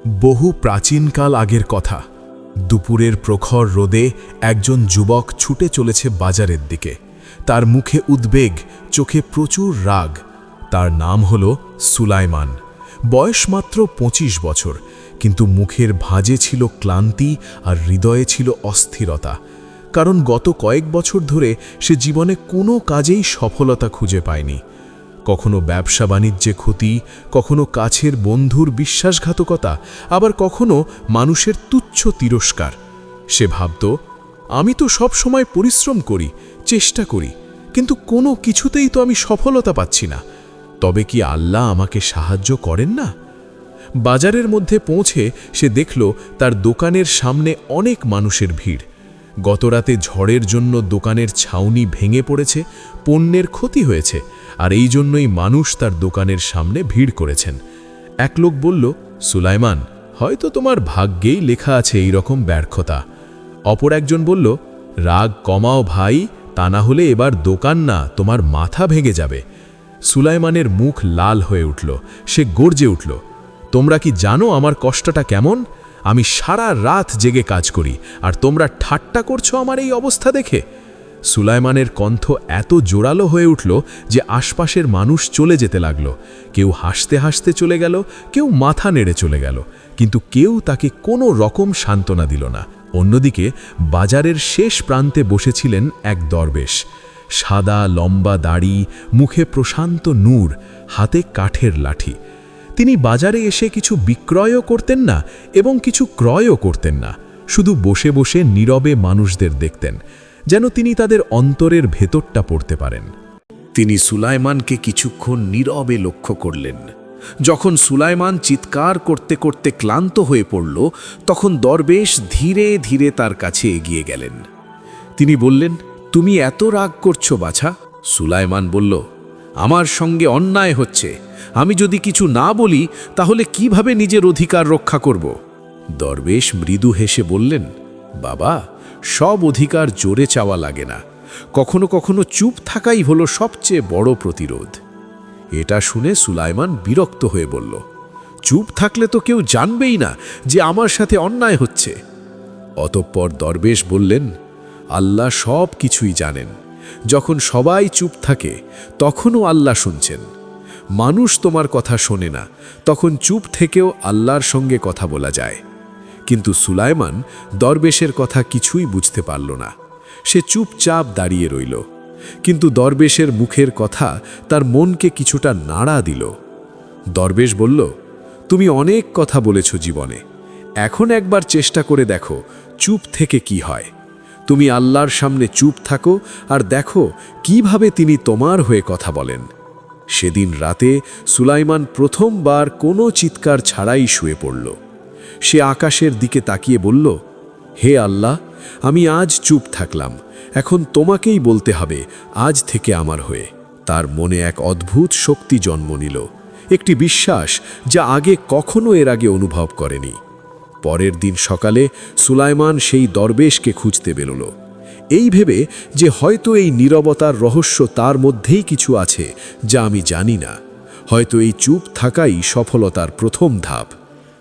বহু প্রাচীনকাল আগের কথা। দুপুরের প্রখর রোদে একজন যুবক ছুটে চলেছে বাজারের দিকে। তার মুখে উদ্বেগ, চোখে প্রচুর রাগ। তার নাম হল সুলাইমান। বয়স মাত্র 25 বছর, কিন্তু মুখের ভাঁজে ছিল ক্লান্তি আর হৃদয়ে ছিল অস্থিরতা। কারণ গত কয়েক বছর ধরে সে জীবনে কোনো কাজেই সফলতা খুঁজে পায়নি। কখনো ব্যবসা বাণিজ্যে ক্ষতি, কখনো কাছের বন্ধুর বিশ্বাসঘাতকতা, আবার কখনো মানুষের তুচ্ছ তিরস্কার। সে ভাবত, আমি তো সব সময় পরিশ্রম করি, চেষ্টা করি, কিন্তু কোনো কিছুতেই তো আমি সফলতা পাচ্ছি না। তবে কি আল্লাহ আমাকে সাহায্য করেন না? বাজারের মধ্যে পৌঁছে সে দেখল তার দোকানের সামনে অনেক মানুষের ভিড়। গতরাতে ঝড়ের জন্য দোকানের ছাউনি ভেঙে পড়েছে, পণ্যের ক্ষতি হয়েছে, আর এই জন্যই মানুষ তার দোকানের সামনে ভিড় করেছেন। এক লোক বলল, সুলাইমান, হয়তো তোমার ভাগ্যেই লেখা আছে এই রকম ব্যর্থতা। অপর একজন বলল, রাগ কমাও ভাই, তা না হলে এবার দোকান না, তোমার মাথা ভেঙে যাবে। সুলাইমানের মুখ লাল হয়ে উঠল। সে গর্জে উঠল, তোমরা কি জানো আমার কষ্টটা কেমন? আমি সারা রাত জেগে কাজ করি, আর তোমরা ঠাট্টা করছো আমার এই অবস্থা দেখে। সুলাইমানের কণ্ঠ এত জোরালো হয়ে উঠল যে আশপাশের মানুষ চলে যেতে লাগল। কেউ হাসতে হাসতে চলে গেল, কেউ মাথা নেড়ে চলে গেল, কিন্তু কেউ তাকে কোনো রকম সান্ত্বনা দিল না। অন্যদিকে বাজারের শেষ প্রান্তে বসেছিলেন এক দরবেশ। সাদা লম্বা দাড়ি, মুখে প্রশান্ত নূর, হাতে কাঠের লাঠি। তিনি বাজারে এসে কিছু বিক্রয়ও করতেন না এবং কিছু ক্রয়ও করতেন না। শুধু বসে বসে নীরবে মানুষদের দেখতেন, যেন তিনি তাদের অন্তরের ভেতরটা পড়তে পারেন। তিনি সুলাইমানকে কিছুক্ষণ নীরবে লক্ষ্য করলেন। যখন সুলাইমান চিৎকার করতে করতে ক্লান্ত হয়ে পড়ল, তখন দরবেশ ধীরে ধীরে তার কাছে এগিয়ে গেলেন। তিনি বললেন, তুমি এত রাগ করছো বাছা? সুলাইমান বলল, আমার সঙ্গে অন্যায় হচ্ছে। আমি যদি কিছু না বলি তাহলে কিভাবে নিজের অধিকার রক্ষা করব? দরবেশ মৃদু হেসে বললেন, বাবা, সব অধিকার জোরে চাওয়া লাগে না। কখনো কখনো চুপ থাকাই হলো সবচেয়ে বড় প্রতিরোধ। এটা শুনে সুলাইমান বিরক্ত হয়ে বলল, চুপ থাকলে তো কেউ জানবেই না যে আমার সাথে অন্যায় হচ্ছে। অতঃপর দরবেশ বললেন, আল্লাহ সব কিছুই জানেন। যখন সবাই চুপ থাকে তখনও আল্লাহ শুনছেন। মানুষ তোমার কথা শোনে না, তখন চুপ থেকেও আল্লাহর সঙ্গে কথা বলা যায়। কিন্তু সুলাইমান দরবেশের কথা কিছুই বুঝতে পারল না। সে চুপচাপ দাঁড়িয়ে রইল। কিন্তু দরবেশের মুখের কথা তার মনকে কিছুটা নাড়া দিল। দরবেশ বলল, তুমি অনেক কথা বলেছ জীবনে, এখন একবার চেষ্টা করে দেখো চুপ থেকে কি হয়। তুমি আল্লাহর সামনে চুপ থাকো আর দেখো কিভাবে তিনি তোমার হয়ে কথা বলেন। সেদিন রাতে সুলাইমান প্রথমবার কোনো চিৎকার ছাড়াই শুয়ে পড়ল। সে আকাশের দিকে তাকিয়ে বলল, হে আল্লাহ, আমি আজ চুপ থাকলাম, এখন তোমাকেই বলতে হবে আজ থেকে আমার হয়ে। তার মনে এক অদ্ভুত শক্তি জন্ম নিল, একটি বিশ্বাস যা আগে কখনো এর আগে অনুভব করেনি। পরের দিন সকালে সুলাইমান সেই দরবেশকে খুঁজতে বেরোল, এই ভেবে যে হয়তো এই নীরবতার রহস্য তার মধ্যেই কিছু আছে যা আমি জানি না। হয়তো এই চুপ থাকাই সফলতার প্রথম ধাপ।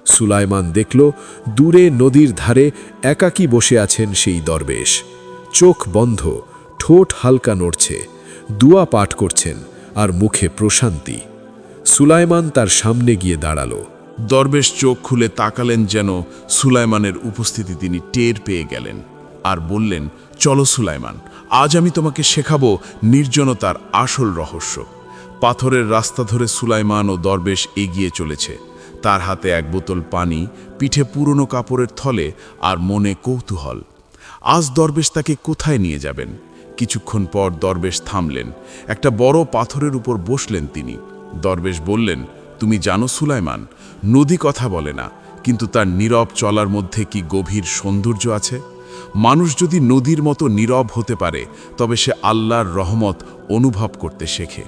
সুলাইমান দেখল দূরে নদীর ধারে একাকী বসে আছেন সেই দরবেশ। চোখ বন্ধ, ঠোঁট হালকা নড়ছে, দুয়া পাঠ করছেন আর মুখে প্রশান্তি। সুলাইমান তার সামনে গিয়ে দাঁড়ালো। দরবেশ চোখ খুলে তাকালেন, যেন সুলাইমানের উপস্থিতি তিনি টের পেয়ে গেলেন, আর বললেন, চলো সুলাইমান, আজ আমি তোমাকে শেখাবো নির্জনতার আসল রহস্য। পাথরের রাস্তা ধরে সুলাইমান ও দরবেশ এগিয়ে চলেছে। তার হাতে এক বোতল পানি, পিঠে পুরনো কাপড়ের থলে, আর মনে কৌতূহল। আজ দরবেশ তাকে কোথায় নিয়ে যাবেন? কিছুক্ষণ পর দরবেশ থামলেন। একটা বড় পাথরের উপর বসলেন তিনি। দরবেশ বললেন, তুমি জানো সুলাইমান, নদী কথা বলে না, কিন্তু তার নীরব চলার মধ্যে কি গভীর সৌন্দর্য আছে। মানুষ যদি নদীর মতো নীরব হতে পারে, তবে সে আল্লাহর রহমত অনুভব করতে শেখে।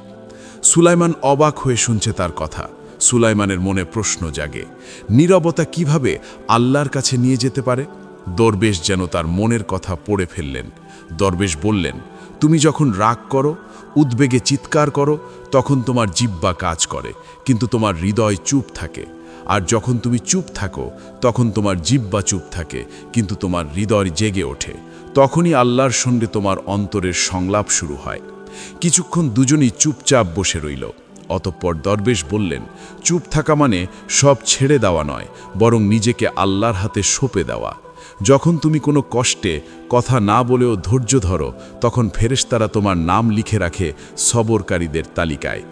সুলাইমান অবাক হয়ে শুনছে তার কথা। সুলাইমানের মনে প্রশ্ন জাগে, নীরবতা কিভাবে আল্লাহর কাছে নিয়ে যেতে পারে? দরবেশ যেন তার মনের কথা পড়ে ফেললেন। দরবেশ বললেন, তুমি যখন রাগ করো, উদ্বেগে চিৎকার করো, তখন তোমার জিহ্বা কাজ করে, কিন্তু তোমার হৃদয় চুপ থাকে। আর যখন তুমি চুপ থাকো তখন তোমার জিহ্বা চুপ থাকে, কিন্তু তোমার হৃদয় জেগে ওঠে। তখনই আল্লাহর সঙ্গে তোমার অন্তরের সংলাপ শুরু হয়। কিছুক্ষণ দুজনই চুপচাপ বসে রইল। অতঃপর দরবেশ বললেন, চুপ থাকা মানে সব ছেড়ে দেওয়া নয়, বরং নিজেকে আল্লাহর হাতে সঁপে দেওয়া। যখন তুমি কোনো কষ্টে কথা না বলেও ধৈর্য ধরো, তখন ফেরেশতারা তোমার নাম লিখে রাখে সবরকারীদের তালিকায়।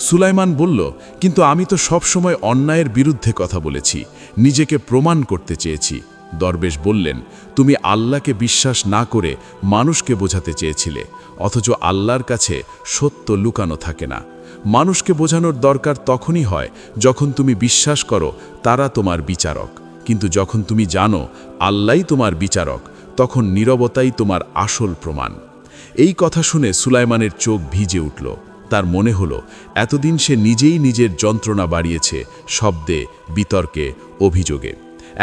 সুলাইমান বলল, কিন্তু আমি তো সবসময় অন্যায়ের বিরুদ্ধে কথা বলেছি, নিজেকে প্রমাণ করতে চেয়েছি। দরবেশ বললেন, তুমি আল্লাহকে বিশ্বাস না করে মানুষকে বোঝাতে চেয়েছিলে, অথচ আল্লাহর কাছে সত্য লুকানো থাকে না। মানুষকে বোঝানোর দরকার তখনই হয় যখন তুমি বিশ্বাস করো তারা তোমার বিচারক, কিন্তু যখন তুমি জানো আল্লাহই তোমার বিচারক, তখন নীরবতাই তোমার আসল প্রমাণ। এই কথা শুনে সুলাইমানের চোখ ভিজে উঠল। তার মনে হলো এতদিন সে নিজেই নিজের যন্ত্রণা বাড়িয়েছে শব্দে, বিতর্কে, অভিযোগে।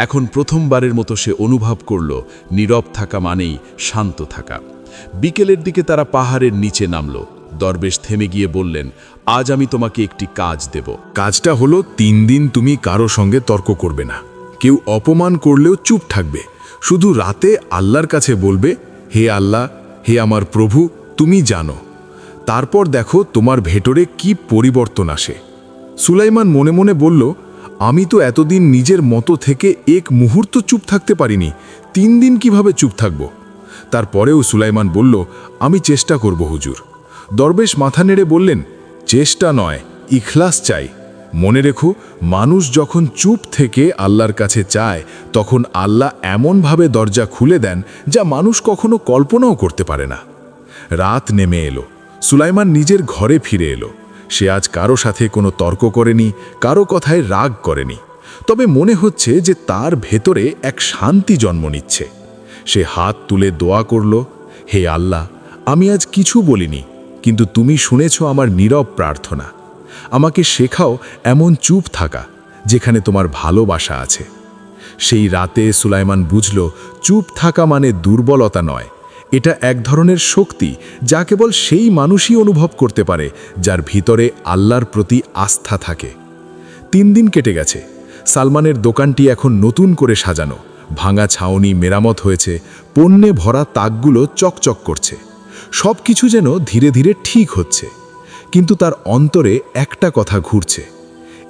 এখন প্রথমবারের মতো সে অনুভব করল নীরব থাকা মানেই শান্ত থাকা। বিকেলের দিকে তারা পাহাড়ের নিচে নামল। দরবেশ থেমে গিয়ে বললেন, আজ আমি তোমাকে একটি কাজ দেব। কাজটা হলো 3 দিন তুমি কারো সঙ্গে তর্ক করবে না, কেউ অপমান করলেও চুপ থাকবে, শুধু রাতে আল্লাহর কাছে বলবে, হে আল্লাহ, হে আমার প্রভু, তুমি জানো। তারপর দেখো তোমার ভেতরে কি পরিবর্তন আসে। সুলাইমান মনে মনে বলল, আমি তো এতদিন নিজের মতো থেকে এক মুহূর্ত চুপ থাকতে পারিনি, 3 দিন কিভাবে চুপ থাকব। তারপরেও সুলাইমান বলল, আমি চেষ্টা করব হুজুর। দরবেশ মাথা নেড়ে বললেন, চেষ্টা নয়, ইখলাস চাই। মনে রেখো, মানুষ যখন চুপ থেকে আল্লাহর কাছে চায়, তখন আল্লাহ এমনভাবে দরজা খুলে দেন যা মানুষ কখনো কল্পনাও করতে পারে না। রাত নেমে এলো। সুলাইমান নিজের ঘরে ফিরে এলো। সে আজ কারো সাথে কোনো তর্ক করেনি, কারো কথায় রাগ করেনি। তবে মনে হচ্ছে যে তার ভেতরে এক শান্তি জন্ম নিচ্ছে। সে হাত তুলে দোয়া করল, হে আল্লাহ, আমি আজ কিছু বলিনি, কিন্তু তুমি শুনেছ আমার নীরব প্রার্থনা। আমাকে শেখাও এমন চুপ থাকা যেখানে তোমার ভালোবাসা আছে। সেই রাতে সুলাইমান বুঝল, চুপ থাকা মানে দুর্বলতা নয়, এটা এক ধরনের শক্তি যা কেবল সেই মানুষই অনুভব করতে পারে যার ভিতরে আল্লাহর প্রতি আস্থা থাকে। 3 দিন কেটে গেছে। সালমানের দোকানটি এখন নতুন করে সাজানো, ভাঙা ছাউনি মেরামত হয়েছে, পণ্যে ভরা তাকগুলো চকচক করছে। সব কিছু যেন ধীরে ধীরে ঠিক হচ্ছে। কিন্তু তার অন্তরে একটা কথা ঘুরছে,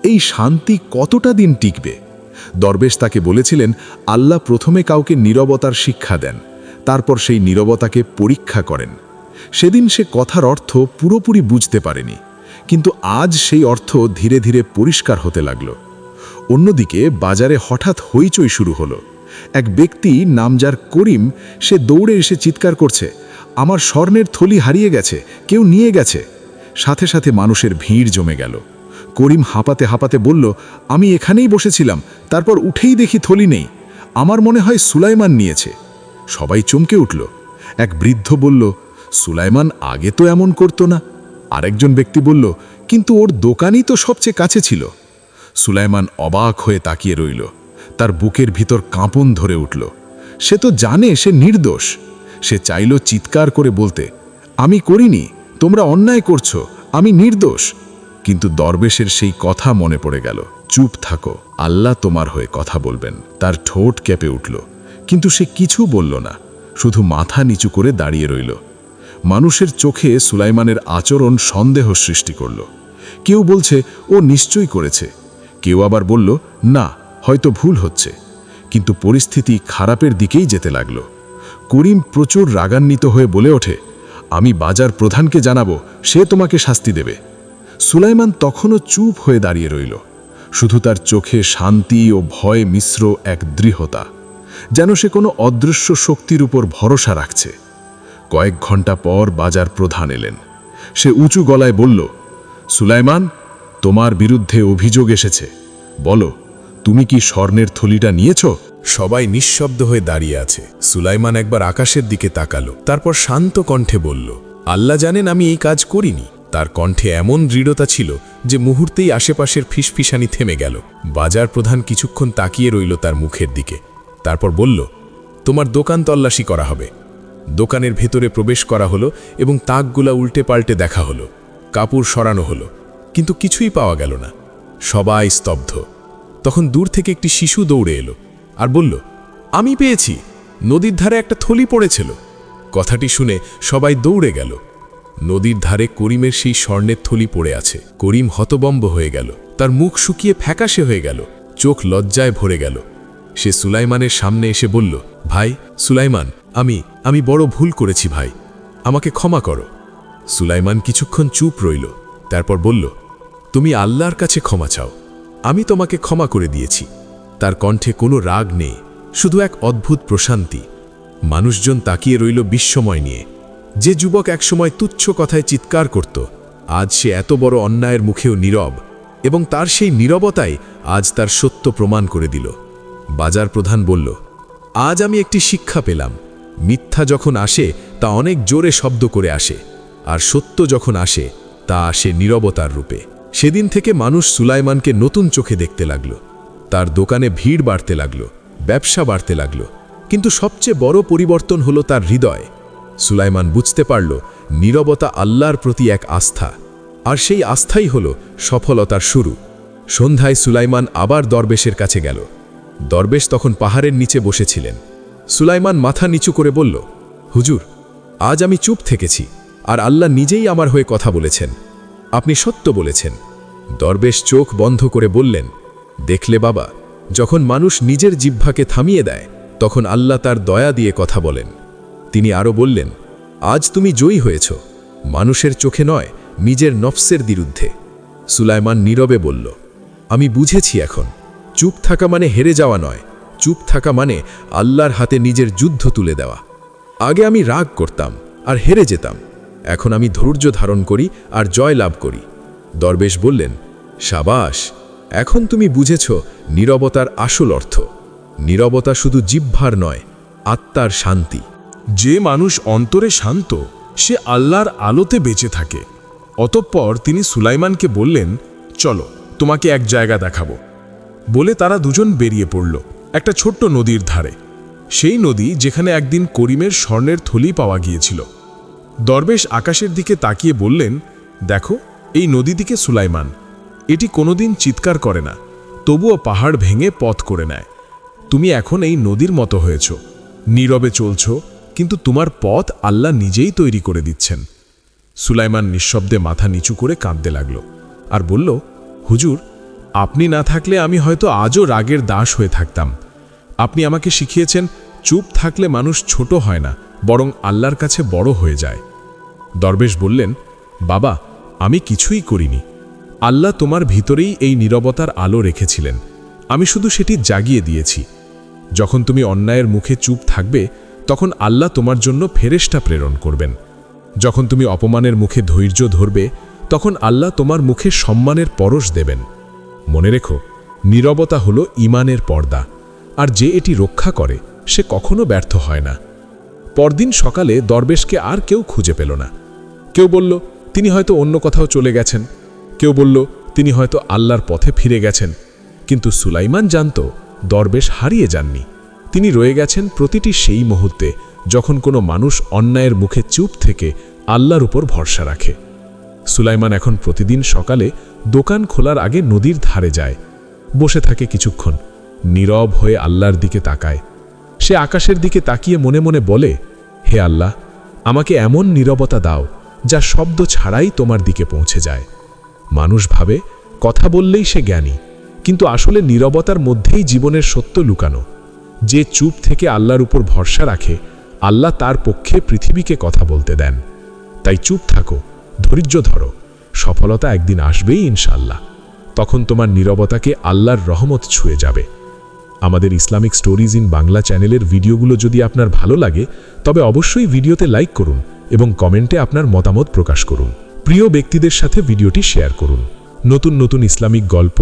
এই শান্তি কতটা দিন টিকবে। দরবেশ তাকে বলেছিলেন, আল্লাহ প্রথমে কাউকে নীরবতার শিক্ষা দেন, তারপর সেই নীরবতাকে পরীক্ষা করেন। সেদিন সে কথার অর্থ পুরোপুরি বুঝতে পারেনি, কিন্তু আজ সেই অর্থ ধীরে ধীরে পরিষ্কার হতে লাগল। অন্যদিকে বাজারে হঠাৎ হইচই শুরু হলো। এক ব্যক্তি, নাম যার করিম, সে দৌড়ে এসে চিৎকার করছে, আমার স্বর্ণের থলি হারিয়ে গেছে, কেউ নিয়ে গেছে। সাথে সাথে মানুষের ভিড় জমে গেল। করিম হাঁপাতে হাঁপাতে বলল, আমি এখানেই বসেছিলাম, তারপর উঠেই দেখি থলি নেই, আমার মনে হয় সুলাইমান নিয়েছে। সবাই চমকে উঠল। এক বৃদ্ধ বলল, সুলাইমান আগে তো এমন করতো না। আরেকজন ব্যক্তি বলল, কিন্তু ওর দোকানই তো সবচেয়ে কাছে ছিল। সুলাইমান অবাক হয়ে তাকিয়ে রইল। তার বুকের ভিতর কাঁপন ধরে উঠল। সে তো জানে সে নির্দোষ। সে চাইল চিৎকার করে বলতে, আমি করিনি, তোমরা অন্যায় করছো, আমি নির্দোষ। কিন্তু দরবেশের সেই কথা মনে পড়ে গেল, চুপ থাকো, আল্লাহ তোমার হয়ে কথা বলবেন। তার ঠোঁট কেঁপে উঠল, কিন্তু সে কিছু বলল না, শুধু মাথা নিচু করে দাঁড়িয়ে রইল। মানুষের চোখে সুলাইমানের আচরণ সন্দেহ সৃষ্টি করল। কেউ বলছে ও নিশ্চয়ই করেছে, কেউ আবার বলল না, হয়তো ভুল হচ্ছে। কিন্তু পরিস্থিতি খারাপের দিকেই যেতে লাগল। করিম প্রচুর রাগান্বিত হয়ে বলে ওঠে, আমি বাজার প্রধানকে জানাবো, সে তোমাকে শাস্তি দেবে। সুলাইমান তখনও চুপ হয়ে দাঁড়িয়ে রইল। শুধু তার চোখে শান্তি ও ভয় মিশ্র এক দৃঢ়তা, যেন সে কোনো অদৃশ্য শক্তির উপর ভরসা রাখছে। কয়েক ঘন্টা পর বাজার প্রধান এলেন। সে উঁচু গলায় বলল, সুলাইমান, তোমার বিরুদ্ধে অভিযোগ এসেছে, বলো, তুমি কি স্বর্ণের থলিটা নিয়েছ? সবাই নিঃশব্দ হয়ে দাঁড়িয়ে আছে। সুলাইমান একবার আকাশের দিকে তাকালো, তারপর শান্ত কণ্ঠে বলল, আল্লাহ জানেন আমি এই কাজ করিনি। তার কণ্ঠে এমন দৃঢ়তা ছিল যে মুহূর্তেই আশেপাশের ফিসফিসানি থেমে গেল। বাজার প্রধান কিছুক্ষণ তাকিয়ে রইল তার মুখের দিকে, তারপর বলল, তোমার দোকান তল্লাশি করা হবে। দোকানের ভেতরে প্রবেশ করা হলো এবং তাকগুলা উল্টে পাল্টে দেখা হলো। কাপড় সরানো হলো, কিন্তু কিছুই পাওয়া গেল না। সবাই স্তব্ধ। তখন দূর থেকে একটি শিশু দৌড়ে এলো আর বলল, আমি পেয়েছি, নদীর ধারে একটা থলি পড়েছিল। কথাটি শুনে সবাই দৌড়ে গেল। নদীর ধারে করিমের সেই স্বর্ণের থলি পড়ে আছে। করিম হতবম্ব হয়ে গেল, তার মুখ শুকিয়ে ফ্যাকাশে হয়ে গেল, চোখ লজ্জায় ভরে গেল। সে সুলাইমানের সামনে এসে বলল, ভাই সুলাইমান, আমি বড় ভুল করেছি ভাই, আমাকে ক্ষমা করো। সুলাইমান কিছুক্ষণ চুপ রইল, তারপর বলল, তুমি আল্লাহর কাছে ক্ষমা চাও, আমি তোমাকে ক্ষমা করে দিয়েছি। তার কণ্ঠে কোনো রাগ নেই, শুধু এক অদ্ভুত প্রশান্তি। মানুষজন তাকিয়ে রইল বিস্ময় নিয়ে। যে যুবক একসময় তুচ্ছ কথায় চিৎকার করত, আজ সে এত বড় অন্যায়ের মুখেও নীরব, এবং তার সেই নীরবতাই আজ তার সত্য প্রমাণ করে দিল। বাজার প্রধান বলল, আজ আমি একটি শিক্ষা পেলাম, মিথ্যা যখন আসে তা অনেক জোরে শব্দ করে আসে, আর সত্য যখন আসে তা আসে নীরবতার রূপে। সেদিন থেকে মানুষ সুলাইমানকে নতুন চোখে দেখতে লাগল। তার দোকানে ভিড় বাড়তে লাগল, ব্যবসা বাড়তে লাগল, কিন্তু সবচেয়ে বড় পরিবর্তন হলো তার হৃদয়। সুলাইমান বুঝতে পারল নীরবতা আল্লাহর প্রতি এক আস্থা, আর সেই আস্থাই হল সফলতার শুরু। সন্ধ্যায় সুলাইমান আবার দরবেশের কাছে গেল। দরবেশ তখন পাহাড়ের নিচে বসেছিলেন। সুলাইমান মাথা নিচু করে বলল, হুজুর, আজ আমি চুপ থেকেছি, আর আল্লাহ নিজেই আমার হয়ে কথা বলেছেন, আপনি সত্য বলেছেন। দরবেশ চোখ বন্ধ করে বললেন, দেখলে বাবা, যখন মানুষ নিজের জিহ্বাকে থামিয়ে দেয় তখন আল্লাহ তার দয়া দিয়ে কথা বলেন। তিনি আরও বললেন, আজ তুমি জয়ী হয়েছ, মানুষের চোখে নয়, নিজের নফসের বিরুদ্ধে। সুলাইমান নীরবে বলল, আমি বুঝেছি এখন, চুপ থাকা মানে হেরে যাওয়া নয়, চুপ থাকা মানে আল্লাহর হাতে নিজের যুদ্ধ তুলে দেওয়া। আগে আমি রাগ করতাম আর হেরে যেতাম, এখন আমি ধৈর্য ধারণ করি আর জয় লাভ করি। দরবেশ বললেন, সাবাস, এখন তুমি বুঝেছ নীরবতার আসল অর্থ। নীরবতা শুধু জিহ্বার নয়, আত্মার শান্তি। যে মানুষ অন্তরে শান্ত, সে আল্লাহর আলোতে বেঁচে থাকে। অতঃপর তিনি সুলাইমানকে বললেন, চলো তোমাকে এক জায়গা দেখাবো। বলে তারা দুজন বেরিয়ে পড়ল একটা ছোট্ট নদীর ধারে, সেই নদী যেখানে একদিন করিমের স্বর্ণের থলি পাওয়া গিয়েছিল। দরবেশ আকাশের দিকে তাকিয়ে বললেন, দেখো এই নদী দিকে সুলাইমান, এটি কোনোদিন চিৎকার করে না, তবুও পাহাড় ভেঙে পথ করে নেয়। তুমি এখন এই নদীর মতো হয়েছ, নীরবে চলছ, কিন্তু তোমার পথ আল্লাহ নিজেই তৈরি করে দিচ্ছেন। সুলাইমান নিঃশব্দে মাথা নিচু করে কাঁদতে লাগল আর বলল, হুজুর, আপনি না থাকলে আমি হয়তো আজও রাগের দাস হয়ে থাকতাম। আপনি আমাকে শিখিয়েছেন, চুপ থাকলে মানুষ ছোট হয় না, বরং আল্লাহর কাছে বড় হয়ে যায়। দরবেশ বললেন, বাবা, আমি কিছুই করিনি, আল্লাহ তোমার ভিতরেই এই নীরবতার আলো রেখেছিলেন, আমি শুধু সেটি জাগিয়ে দিয়েছি। যখন তুমি অন্যায়ের মুখে চুপ থাকবে, তখন আল্লাহ তোমার জন্য ফেরেশতা প্রেরণ করবেন। যখন তুমি অপমানের মুখে ধৈর্য ধরবে, তখন আল্লাহ তোমার মুখে সম্মানের পরশ দেবেন। মনে রেখো, নীরবতা হলো ঈমানের পর্দা, আর যে এটি রক্ষা করে সে কখনো ব্যর্থ হয় না। পরদিন সকালে দরবেশকে আর কেউ খুঁজে পেল না। কেউ বলল তিনি হয়তো অন্য কোথাও চলে গেছেন, কেউ বলল তিনি হয়তো আল্লাহর পথে ফিরে গেছেন। কিন্তু সুলাইমান জানত দরবেশ হারিয়ে যাননি, তিনি রয়ে গেছেন প্রতিটি সেই মুহূর্তে যখন কোনো মানুষ অন্যায়ের মুখে চুপ থেকে আল্লাহর উপর ভরসা রাখে। সুলাইমান এখন প্রতিদিন সকালে দোকান খোলার আগে নদীর ধারে যায়, বসে থাকে কিছুক্ষণ, নীরব হয়ে আল্লাহর দিকে তাকায়। সে আকাশের দিকে তাকিয়ে মনে মনে বলে, হে আল্লাহ, আমাকে এমন নীরবতা দাও যা শব্দ ছাড়াই তোমার দিকে পৌঁছে যায়। মানুষ ভাবে কথা বললেই সে জ্ঞানী, কিন্তু আসলে নীরবতার মধ্যেই জীবনের সত্য লুকানো। যে চুপ থেকে আল্লাহর উপর ভরসা রাখে, আল্লাহ তার পক্ষে পৃথিবীকে কথা বলতে দেন। তাই চুপ থাকো, ধৈর্য ধরো, সফলতা একদিন আসবেই ইনশাআল্লাহ। তখন তোমার নীরবতাকে আল্লাহর রহমত ছুঁয়ে যাবে। আমাদের ইসলামিক স্টোরিজ ইন বাংলা চ্যানেলের ভিডিওগুলো যদি আপনার ভালো লাগে, তবে অবশ্যই ভিডিওতে লাইক করুন এবং কমেন্টে আপনার মতামত প্রকাশ করুন। প্রিয় ব্যক্তিদের সাথে ভিডিওটি শেয়ার করুন। নতুন নতুন ইসলামিক গল্প,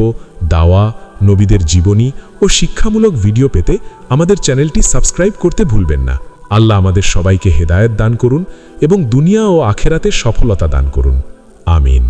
দাওয়া, নবীদের জীবনী ও শিক্ষামূলক ভিডিও পেতে আমাদের চ্যানেলটি সাবস্ক্রাইব করতে ভুলবেন না। আল্লাহ আমাদের সবাইকে হেদায়েত দান করুন এবং দুনিয়া ও আখেরাতে সফলতা দান করুন। আমিন।